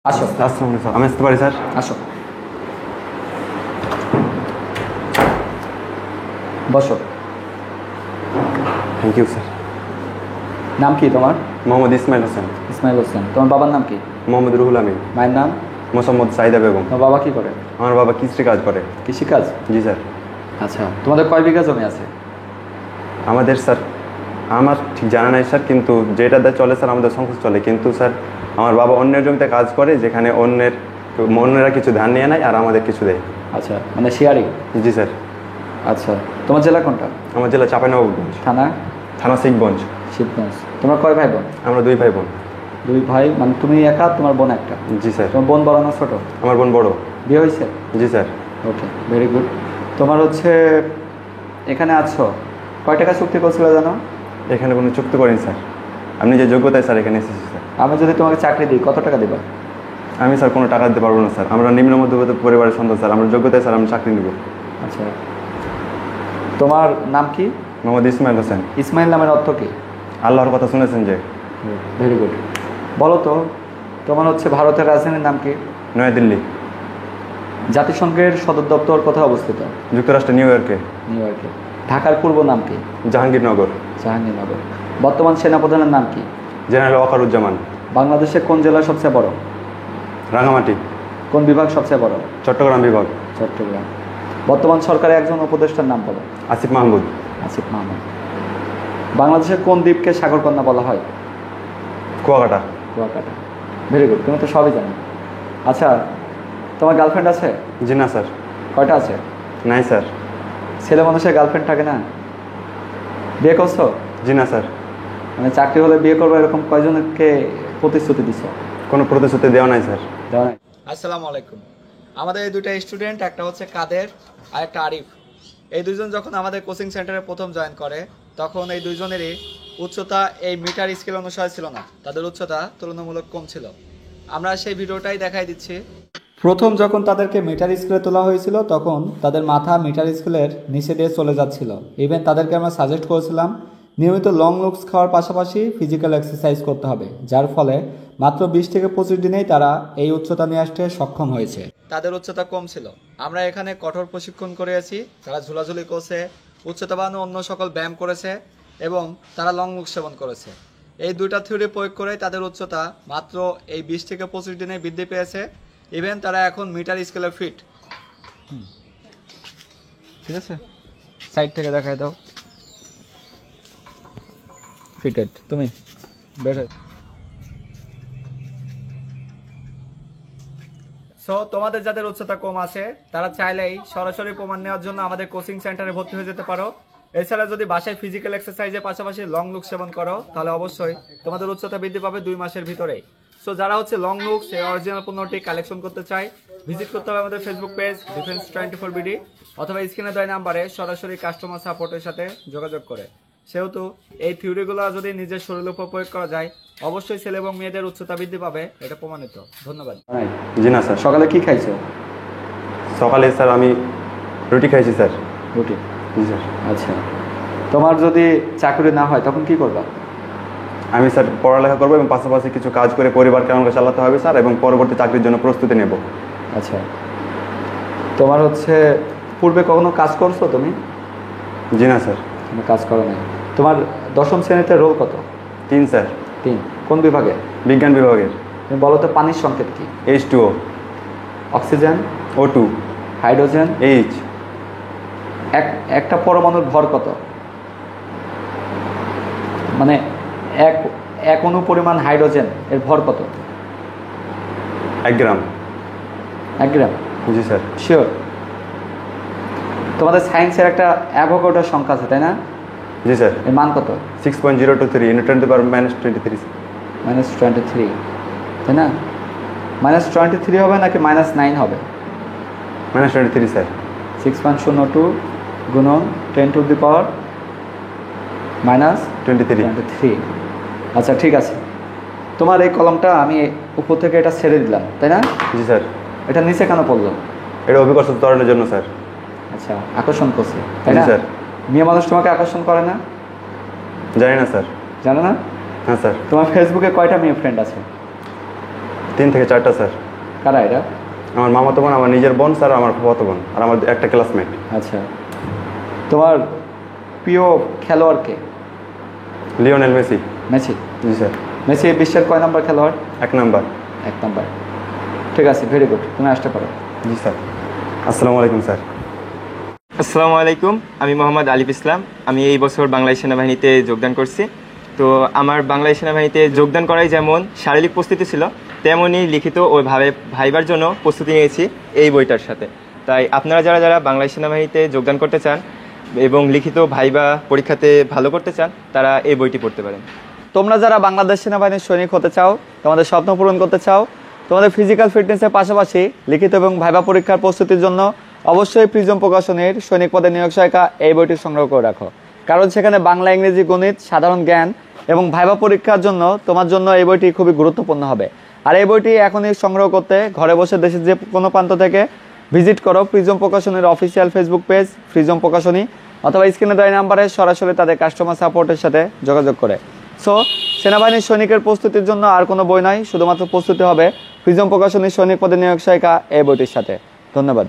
আসো। আসসালামু আলাইকুম স্যার। আমি আসতে পারি স্যার? আসো, বসো। Thank you sir. নাম কি তোমার? মোহাম্মদ ইসমাইল হোসেন। ইসমাইল হোসেন। তোমার বাবার নাম কি? মোহাম্মদ রুহুল আমিন। মায়ের নাম? মোসাম্মদ সাইদা বেগম। তোমার বাবা কি করে? আমার বাবা কৃষি কাজ করে। কৃষিকাজ? জি স্যার। আচ্ছা, তোমাদের কয় বিঘা জমি আছে? আমাদের স্যার আমার ঠিক জানা নাই স্যার, কিন্তু যেটাতে চলে স্যার আমাদের সংসার চলে, কিন্তু স্যার আমার বাবা অন্যের জমিতে কাজ করে, যেখানে অন্যেরা কিছু ধান নিয়ে নেয় আর আমাদের কিছু দেয়। আচ্ছা, মানে শেয়ারিং? জি স্যার। আচ্ছা, তোমার জেলা কোনটা? আমার জেলা চাঁপাইনবাবগঞ্জ। থানা? থানা শিখগঞ্জ। শিবগঞ্জ। তোমরা কয় ভাই বোন? আমরা দুই ভাই বোন। দুই ভাই, মানে তুমি একা, তোমার বোন একটা? জি স্যার। তোমার বোন বড় না ছোট? আমার বোন বড়। বিয়ে হয়েছে? জি স্যার। ওকে, ভেরি গুড। তোমার এখানে আছো, কয় টাকা চুক্তি করছিল জানো? এখানে কোনো চুক্তি করেন স্যার, আপনি যে যোগ্যতায় স্যার এখানে এসেছি স্যার। আমি যদি তোমাকে চাকরি দিই কত টাকা দেবা? আমি স্যার কোনো টাকা দিতে পারবো না স্যার, আমরা নিম্ন মধ্যবিত্ত পরিবারের সন্তান স্যার, আমরা যোগ্যতায় স্যার আমি চাকরি নেব। আচ্ছা, তোমার নাম কি? মোহাম্মদ ইসমাইল হোসেন। ইসমাইল নামের অর্থ কি? আল্লাহর কথা শুনেছেন যে? Very good. বলো তো, তোমার ভারতের রাজধানীর নাম কি? নয়াদিল্লি। জাতিসংঘের সদর দপ্তর কোথায় অবস্থিত? যুক্তরাষ্ট্র নিউ ইয়র্কে। নিউ ইয়র্কে। ঢাকার পূর্ব নাম কি? জাহাঙ্গীরনগর। জাহাঙ্গীরনগর। বর্তমান সেনাপ্রধানের নাম কি? জেনারেল ওয়াকারুজ্জামান। বাংলাদেশে কোন জেলা সবচেয়ে বড়? রাঙামাটি। কোন বিভাগ সবচেয়ে বড়? চট্টগ্রাম বিভাগ। চট্টগ্রাম। বর্তমান সরকারের একজন উপদেষ্টার নাম বলো। আসিফ মাহমুদ। আসিফ মাহমুদ। বাংলাদেশের কোন দ্বীপকে সাগরকন্যা বলা হয়? কুয়াকাটা। কুয়াকাটা। ভেরি গুড, তুমি তো সবই জানো। আচ্ছা, তোমার গার্লফ্রেন্ড আছে? জি না স্যার। কয়টা আছে? নাই স্যার। ছেলে মানুষের গার্লফ্রেন্ড থাকে না? বিয়ে করছো? জি না স্যার। মানে চাকরি হলে বিয়ে করবো এরকম কয়জনকে প্রতিশ্রুতি দিছো? কোনো প্রতিশ্রুতি দেওয়া নাই স্যার। দেওয়া নাই। আসসালামু আলাইকুম। আমাদের এই দুইটা স্টুডেন্ট, একটা হচ্ছে কাদের আর একটা আরিফ। এই দুইজন যখন আমাদের কোচিং সেন্টারে প্রথম জয়েন করে, তখন এই দুইজনেরই উচ্চতা এই মিটার স্কেল অনুসারে ছিল না, তাদের উচ্চতা তুলনামূলক কম ছিল। আমরা সেই ভিডিওটাই দেখাই দিচ্ছি। প্রথম যখন তাদেরকে মিটার স্কেলে তোলা হয়েছিল, তখন তাদের মাথা মিটার স্কেলের নিচে দিয়ে চলে যাচ্ছিল। ইভেন তাদেরকে আমরা সাজেস্ট করেছিলাম নিয়মিত লং লুকস খাওয়ার পাশাপাশি ফিজিক্যাল এক্সারসাইজ করতে হবে, যার ফলে মাত্র 20 থেকে 25 দিনেই তারা এই উচ্চতা নিয়ে আসতে সক্ষম হয়েছে। তাদের উচ্চতা কম ছিল। আমরা এখানে কঠোর প্রশিক্ষণ করেছি, তারা ঝুলাঝুলি করছে, উচ্চতা বাড়ানো অন্য সকল ব্যায়াম করেছে এবং তারা লং লুক সেবন করেছে। এই দুইটা থিওরি প্রয়োগ করে তাদের উচ্চতা মাত্র এই 20 থেকে 25 দিনে বৃদ্ধি পেয়েছে। ইভেন তারা এখন মিটার স্কেলে ফিট। ঠিক আছে, সাইড থেকে দেখাই দাও। ফিটেড। তুমি বের হয়ে। সো তোমাদের যাদের উচ্চতা কম আছে, তারা চাইলেই সরাসরি প্রমাণ নেওয়ার জন্য আমাদের কোচিং সেন্টারে ভর্তি হয়ে যেতে পারো। এছাড়া যদি বাসায় ফিজিক্যাল এক্সারসাইজের পাশাপাশি লং লুক সেবন করো, তাহলে অবশ্যই তোমাদের উচ্চতা বৃদ্ধি পাবে 2 মাসের ভিতরেই। সো যারা লং লুক সেই অরিজিনাল পণ্যটি কালেকশন করতে চায়, ভিজিট করতে হবে আমাদের ফেসবুক পেজ ডিফেন্স 24 বিডি, অথবা স্ক্রিনে দেওয়া নাম্বারে সরাসরি কাস্টমার সাপোর্টের সাথে যোগাযোগ করে। সেহেতু এই থিওরিগুলো যদি নিজের শরীরের উপর প্রয়োগ করা যায়, অবশ্যই ছেলে এবং মেয়েদের উচ্চতা বৃদ্ধি পাবে, এটা প্রমাণিত। ধন্যবাদ। জি না স্যার। সকালে কি খাইছো? সকালে স্যার আমি রুটি খাইছি স্যার। রুটি। জি স্যার। আচ্ছা, তোমার যদি চাকরি না হয় তখন কি করবা? আমি স্যার পড়ালেখা করবো এবং পাশাপাশি কিছু কাজ করে পরিবারকে আমাকে চালাতে হবে স্যার, এবং পরবর্তী চাকরির জন্য প্রস্তুতি নেব। আচ্ছা, তোমার পূর্বে কখনো কাজ করছো তুমি? জি না স্যার। তুমি কাজ করো নাই। তোমার 10ম শ্রেণীতে রোল কত? 3 স্যার। 3। কোন বিভাগে? বিজ্ঞান বিভাগের। তুমি বলো তো পানির সংকেত কি? H2O। Oxygen? O2। Hydrogen? H। একটা পরমাণুর ভর কত? মানে এক অণু পরিমাণ হাইড্রোজেন এর ভর কত? 1 গ্রাম। 1 গ্রাম? জি স্যার। শিওর? তোমাদের সায়েন্সের একটা অ্যাভোগাড্রো সংখ্যা আছে, তাই না? জি স্যার। এর মান কত? 6.023 × 10⁻23। -23, তাই না? -23 হবে নাকি -9 হবে? -23 স্যার। 6.02 গুণন 10⁻³ -23। আচ্ছা, ঠিক আছে। তোমার এই কলমটা আমি উপর থেকে এটা ছেড়ে দিলাম, তাই না? জি স্যার। এটা নিচে কেন পড়লো? এটা অভিকর্ষ ত্বরণের জন্য স্যার। আচ্ছা, আকর্ষণ করছে, তাই জি না? স্যার। মেয়ে মানুষ তোমাকে আকর্ষণ করে না? জানি না স্যার। জানো না? হ্যাঁ স্যার। তোমার ফেসবুকে কয়টা মেয়ে ফ্রেন্ড আছে? 3 থেকে 4টা স্যার। কারা এটা? আমার মামাতো বোন, আমার নিজের বোন স্যার, আমার ফুফাতো বোন আর আমার একটা ক্লাসমেট। আচ্ছা, তোমার প্রিয় খেলোয়াড় কে? Lionel Messi. মেসি? জি স্যার। মেসি বিশ্বের কয় নম্বর খেলোয়াড়? 1 নাম্বার। 1 নম্বর। ঠিক আছে, ভেরি গুড, তুমি আসতে পারো। জি স্যার। আসসালামু আলাইকুম স্যার। আসসালামু আলাইকুম, আমি মোহাম্মদ আলিফ ইসলাম। আমি এই বছর বাংলাদেশ সেনাবাহিনীতে যোগদান করছি। তো আমার বাংলাদেশ সেনাবাহিনীতে যোগদান করাই যেমন শারীরিক প্রস্তুতি ছিল, তেমনই লিখিত ও ভাইবার জন্য প্রস্তুতি নিয়েছি এই বইটার সাথে। তাই আপনারা যারা যারা বাংলাদেশ সেনাবাহিনীতে যোগদান করতে চান এবং লিখিত ভাইবা পরীক্ষাতে ভালো করতে চান, তারা এই বইটি পড়তে পারেন। তোমরা যারা বাংলাদেশ সেনাবাহিনীর সৈনিক হতে চাও, তোমাদের স্বপ্ন পূরণ করতে চাও, তোমাদের ফিজিক্যাল ফিটনেসের পাশাপাশি লিখিত এবং ভাইবা পরীক্ষার প্রস্তুতির জন্য অবশ্যই প্রিজম প্রকাশনের সৈনিক পদে নিয়োগ সহায়িকা এই বইটি সংগ্রহ করে রাখো। কারণ সেখানে বাংলা, ইংরেজি, গণিত, সাধারণ জ্ঞান এবং ভাইবা পরীক্ষার জন্য তোমার জন্য এই বইটি খুবই গুরুত্বপূর্ণ হবে। আর এই বইটি এখনই সংগ্রহ করতে ঘরে বসে দেশের যে কোনো প্রান্ত থেকে ভিজিট করো প্রিজম প্রকাশনের official Facebook page Prism Prokashoni, অথবা স্ক্রিনে দেওয়া নাম্বারে সরাসরি তাদের কাস্টমার সাপোর্টের সাথে যোগাযোগ করে। সো সেনাবাহিনীর সৈনিকের প্রস্তুতির জন্য আর কোনো বই নাই, শুধুমাত্র প্রস্তুতি হবে প্রিজম প্রকাশনীর সৈনিক পদে নিয়োগ সহায়িকা এই বইটির সাথে। ধন্যবাদ।